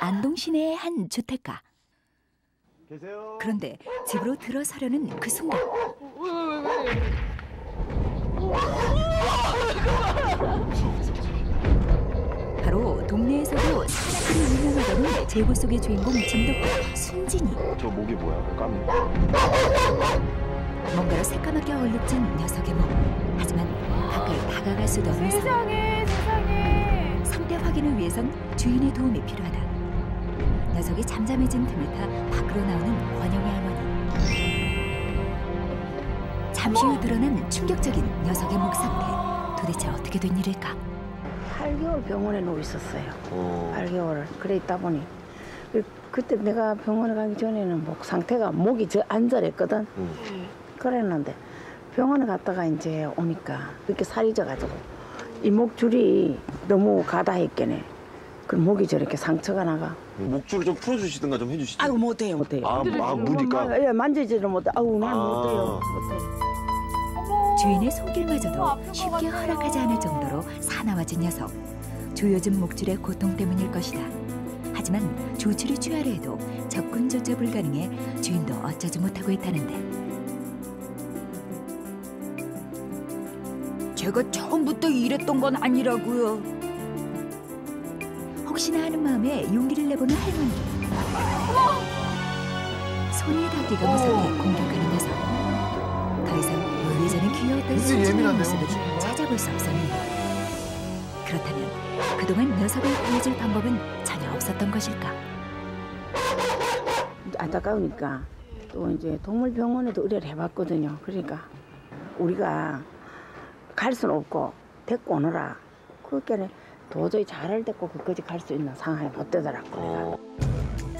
안동 시내의 한 주택가. 계세요? 그런데 집으로 들어서려는 그 순간. 바로 동네에서도 사나이로 유명하다는 제보 속의 주인공 진돗개 순진이. 저 목이 뭐야? 까미. 뭔가로 새까맣게 얼룩진 녀석의 몸. 하지만 가까이 다가갈 수도 없는 상황. 세상에. 상태 확인을 위해선 주인의 도움이 필요하다. 녀석이 잠잠해진 틈을 타 밖으로 나오는 권영의 할머니. 잠시 후 드러난 충격적인 녀석의 목 상태. 도대체 어떻게 된 일일까? 8개월 병원에 누워 있었어요. 8개월을. 그래 있다 보니 그때 내가 병원에 가기 전에는 목 상태가 목이 안 저랬거든. 그랬는데 병원에 갔다가 이제 오니까 이렇게 살이 져가지고 이 목줄이 너무 가다했겠네. 그럼 목이 저렇게 상처가 나가. 목줄을 좀 풀어주시든가 좀 해주시죠. 아이고 못해요. 무니까. 예, 만지지를 못해. 아우 난 못해요. 주인의 손길마저도 쉽게 허락하지 않을 정도로 사나워진 녀석. 조여진 목줄의 고통 때문일 것이다. 하지만 조치를 취하려 해도 접근조차 불가능해 주인도 어쩌지 못하고 있다는데. 제가 처음부터 이랬던 건 아니라고요. 혹시나 하는 마음에 용기를 내보는 할머니. 손이 닿기가 무섭게 공격하는 녀석. 더 이상 예전에 귀여웠던 순진한 모습을 찾아볼 수 없었는데. 그렇다면 그동안 녀석을 구해줄 방법은 전혀 없었던 것일까? 안타까우니까 또 이제 동물병원에도 의뢰를 해봤거든요. 그러니까 우리가 갈 수는 없고 데리고 오너라. 그렇게 도저히 잘할 데고 그까지 갈 수 있는 상황이 못 되더라고.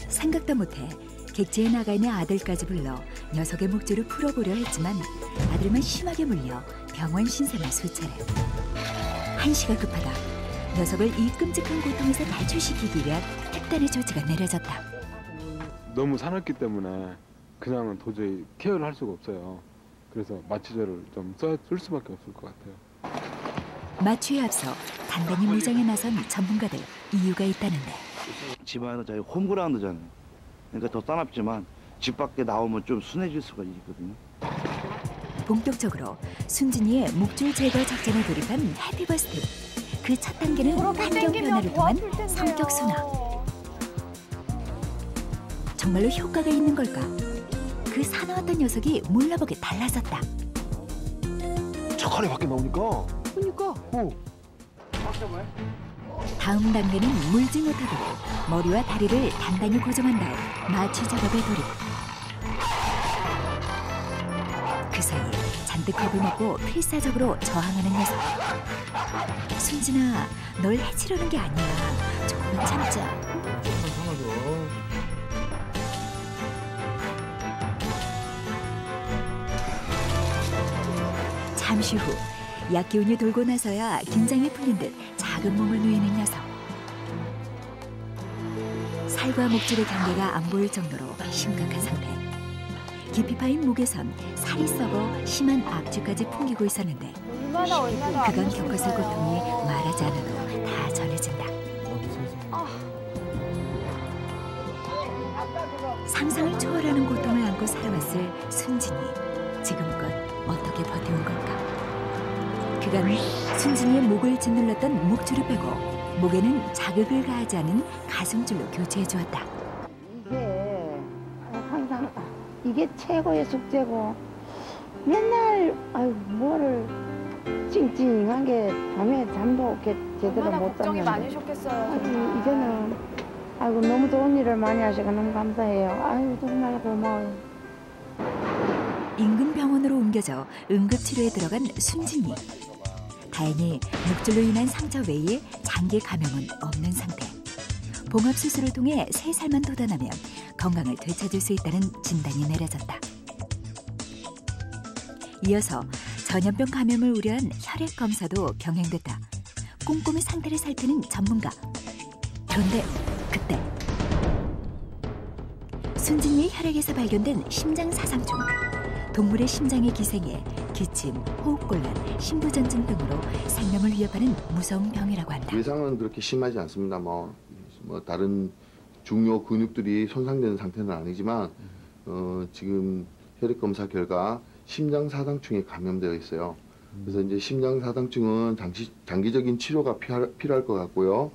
생각도 못해 객지에 나가 있는 아들까지 불러 녀석의 목줄을 풀어보려 했지만 아들만 심하게 물려 병원 신세만 수차례. 한시가 급하다. 녀석을 이 끔찍한 고통에서 탈출시키기 위한 특단의 조치가 내려졌다. 너무 사납기 때문에 그냥은 도저히 케어를 할 수가 없어요. 그래서 마취제를 좀 쓸 수밖에 없을 것 같아요. 마취에 앞서 단단히 무장에 나선 전문가들 이유가 있다는데. 집안은 저희 홈그라운드잖아요. 그러니까 더 따납지만 집 밖에 나오면 좀 순해질 수가 있거든요. 본격적으로 순진이의 목줄 제거 작전에 돌입한 해피버스트. 그 첫 단계는 환경 변화를 통한 성격 순화. 정말로 효과가 있는 걸까? 그 사나웠던 녀석이 몰라보게 달라졌다. 착하게 밖에 나오니까. 그러니까. 다음 단계는 물지 못하도록 머리와 다리를 단단히 고정한 다음 마취 작업에 돌입. 그 사이 잔뜩 겁을 먹고 필사적으로 저항하는 녀석. 순진아, 널 해치려는 게 아니야. 조금만 참자. 잠시 후 약 기운이 돌고 나서야 긴장이 풀린 듯 작은 몸을 누이는 녀석. 살과 목줄의 경계가 안 보일 정도로 심각한 상태. 깊이 파인 목에선 살이 썩어 심한 악취까지 풍기고 있었는데 그간 겪었을 고통이 말하지 않아도 다 전해진다. 상상을 초월하는 고통을 안고 살아왔을 순진이 지금껏 어떻게 버텨온 걸까? 그간 순진이의 목을 짓눌렀던 목줄을 빼고 목에는 자극을 가하지 않은 가슴줄로 교체해 주었다. 이게 항상 이게 최고의 숙제고 맨날 뭐를 찡찡한 게 밤에 잠도 이렇게 제대로 못 잤는데 걱정이 많으셨겠어요. 이제는 너무 좋은 일을 많이 하시고 너무 감사해요. 정말 고마워요. 인근 병원으로 옮겨져 응급치료에 들어간 순진이. 다행히 목줄로 인한 상처 외에 장기 감염은 없는 상태. 봉합수술을 통해 3살만 돋아나면 건강을 되찾을 수 있다는 진단이 내려졌다. 이어서 전염병 감염을 우려한 혈액 검사도 병행됐다. 꼼꼼히 상태를 살피는 전문가. 그런데 그때 순진이의 혈액에서 발견된 심장 사상충. 동물의 심장의 기생에 기침, 호흡곤란, 심부전증 등으로 생명을 위협하는 무서운 병이라고 한다. 외상은 그렇게 심하지 않습니다. 뭐 다른 중요 근육들이 손상되는 상태는 아니지만 지금 혈액 검사 결과 심장사상충에 감염되어 있어요. 그래서 이제 심장사상충은 장기적인 치료가 필요할 것 같고요.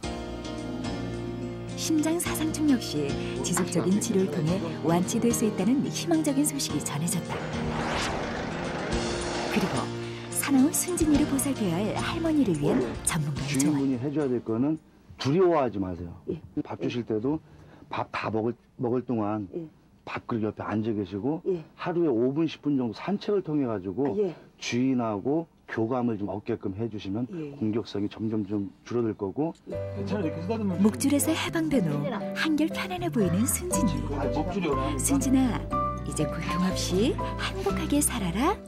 심장사상충 역시 지속적인 치료를 통해 완치될 수 있다는 희망적인 소식이 전해졌다. 그리고 사나운 순진이를 보살펴야 할 할머니를 위한 전문가의 조언. 주인분이 해줘야 될 거는 두려워하지 마세요. 밥 주실 때도 밥 다 먹을 동안 밥그릇 옆에 앉아 계시고 하루에 5분, 10분 정도 산책을 통해 가지고 주인하고 교감을 좀 얻게끔 해주시면 공격성이 점점 좀 줄어들 거고. 목줄에서 해방된 후 한결 편안해 보이는 순진이. 순진아, 이제 고통 없이 행복하게 살아라.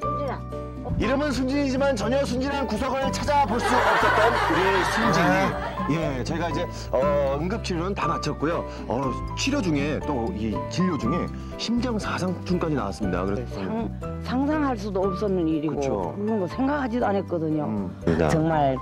이름은 순진이지만 전혀 순진한 구석을 찾아볼 수 없었던 우리 순진이. 예, 저희가 이제 응급치료는 다 마쳤고요. 치료 중에 또 이 진료 중에 심장사상충까지 나왔습니다. 그래서 상상할 수도 없었는 일이고 그쵸. 그런 거 생각하지도 않았거든요. 정말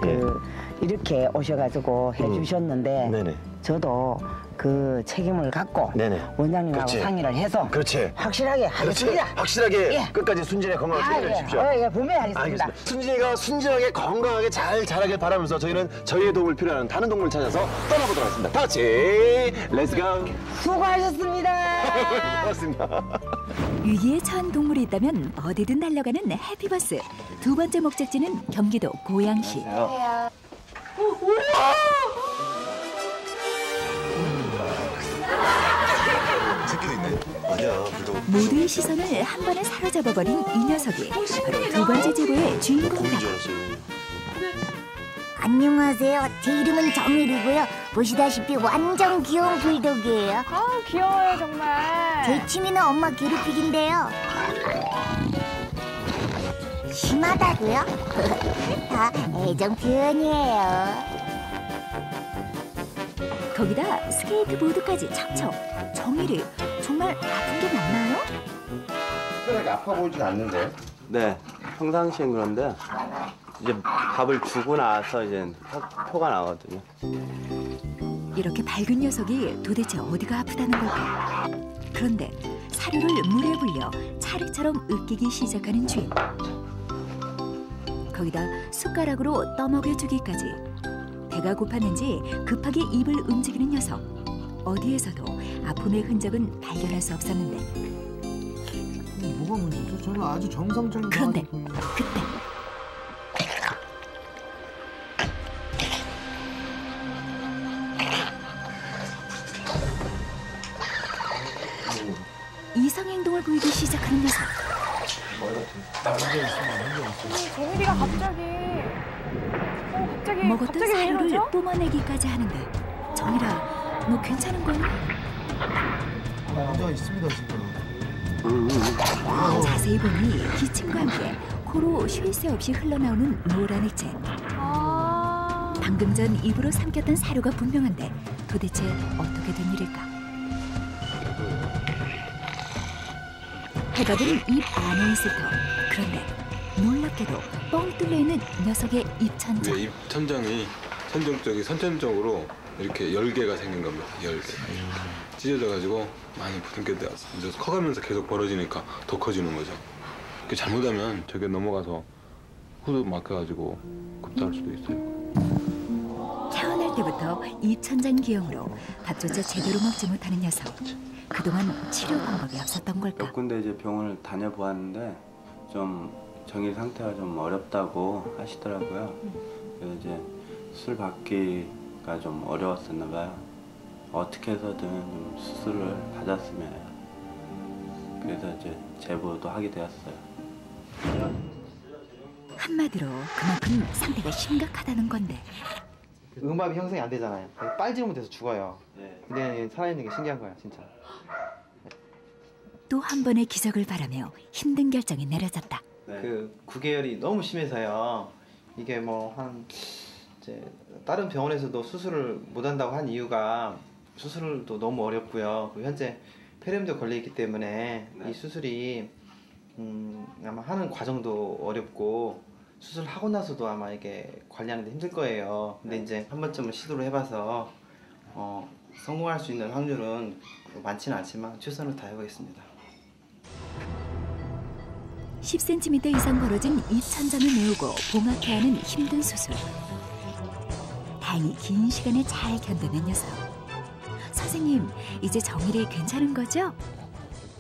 이렇게 오셔가지고 해주셨는데 네네. 저도 그 책임을 갖고 네네. 원장님하고 그렇지. 상의를 해서 그렇지. 확실하게 하겠습니다. 확실하게 끝까지 순진의 건강을 책임져 주십시오. 분명히 하겠습니다. 순진이가 순진하게 건강하게 잘 자라길 바라면서 저희는 저희의 도움을 필요하는 다른 동물을 찾아서 떠나보도록 하겠습니다. 다 같이 렛츠고. 수고하셨습니다. 고맙습니다. 위기에 처한 동물이 있다면 어디든 달려가는 해피버스. 두 번째 목적지는 경기도 고양시. 모두의 시선을 한 번에 사로잡아버린 이 녀석이 바로 두 번째 제보의 주인공이다. 안녕하세요. 제 이름은 정일이고요. 보시다시피 완전 귀여운 불독이에요. 귀여워요 정말. 제 취미는 엄마 괴롭히기인데요. 심하다고요? 다 애정 표현이에요. 거기다 스케이트보드까지 척척. 정일이 정말 아픈 게 맞나요? 특별하게 아파 보이진 않는데. 네, 평상시엔 그런데 이제 밥을 주고 나서 이제 토가 나거든요. 이렇게 밝은 녀석이 도대체 어디가 아프다는 걸까? 그런데 사료를 물에 불려 차례처럼 으깨기 시작하는 주인. 거기다 숟가락으로 떠먹여주기까지. 배가 고팠는지 급하게 입을 움직이는 녀석. 어디에서도 아픔의 흔적은 발견할 수 없었는데. 뭐가 문제죠? 저는 아주 정상적인. 그런데 그때 이상 행동을 보이기 시작하는 녀석. 정일이가 갑자기 먹었던 왜 사료를 이러죠? 뿜어내기까지 하는데. 정일아, 너 괜찮은 거니? 문제가 있습니다 지금. 자세히 보니 기침과 함께 코로 쉴 새 없이 흘러나오는 노란 액체. 방금 전 입으로 삼켰던 사료가 분명한데 도대체 어떻게 된 일일까? 해답은 입 안에 있을 터. 그런데 놀랍게도 뻥 뚫려있는 녀석의 입천장. 입 천장이 선천적으로 이렇게 10개가 생긴 겁니다. 10개. 찢어져가지고 많이 부둥켜 되었어. 이제 커가면서 계속 벌어지니까 더 커지는 거죠. 잘못하면 저게 넘어가서 후드 막혀가지고 급사할 수도 있어요. 태어날 때부터 입천장 기형으로 밥조차 제대로 먹지 못하는 녀석. 그동안 치료 방법이 없었던 걸까? 몇 군데 이제 병원을 다녀보았는데 좀 정일 상태가 좀 어렵다고 하시더라고요. 그래서 이제 수술 받기가 좀 어려웠었나 봐요. 어떻게 해서든 좀 수술을 받았으면 해요. 그래서 이제 제보도 하게 되었어요. 한마디로 그만큼 상태가 심각하다는 건데. 음압이 형성이 안 되잖아요. 빨지우면 돼서 죽어요. 근데 살아있는 게 신기한 거야, 진짜. 또 한 번의 기적을 바라며 힘든 결정이 내려졌다. 그 구개열이 너무 심해서요. 이게 뭐 이제 다른 병원에서도 수술을 못 한다고 한 이유가 수술도 너무 어렵고요. 그리고 현재 폐렴도 걸려 있기 때문에 이 수술이 아마 하는 과정도 어렵고 수술하고 나서도 아마 이게 관리하는데 힘들 거예요. 근데 이제 한 번쯤은 시도를 해봐서 성공할 수 있는 확률은 많지는 않지만 최선을 다해보겠습니다. 10cm 이상 벌어진 입천장을 메우고 봉합해야 하는 힘든 수술. 다행히 긴 시간을 잘 견뎌낸 녀석. 선생님, 이제 정일이 괜찮은 거죠?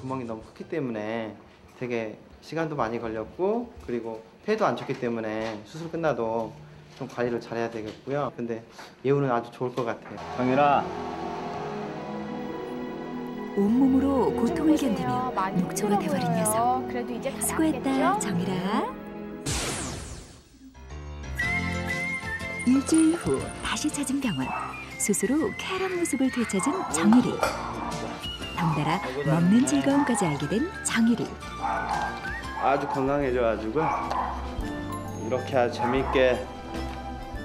구멍이 너무 크기 때문에 되게 시간도 많이 걸렸고, 그리고 폐도 안 좋기 때문에 수술 끝나도 좀 관리를 잘해야 되겠고요. 근데 예후는 아주 좋을 것 같아요. 정일아. 온몸으로 고통을 견디며 많이 녹초가 힘들어 돼버린 녀석. 보여요. 그래도 이제 다 수고했다, 낫겠죠? 정일아. 일주일 후 다시 찾은 병원. 수술 후 쾌활한 모습을 되찾은 정일이. 덩달아 먹는 즐거움까지 알게 된 정일이. 아주 건강해져가지고 이렇게 아주 재밌게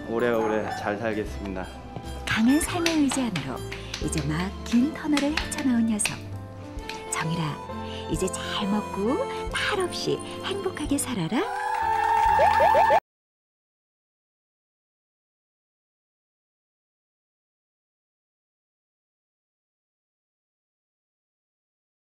오래오래 잘 살겠습니다. 강한 삶의 의지 안으로 이제 막 긴 터널을 헤쳐나온 녀석. 정일아, 이제 잘 먹고 탈 없이 행복하게 살아라.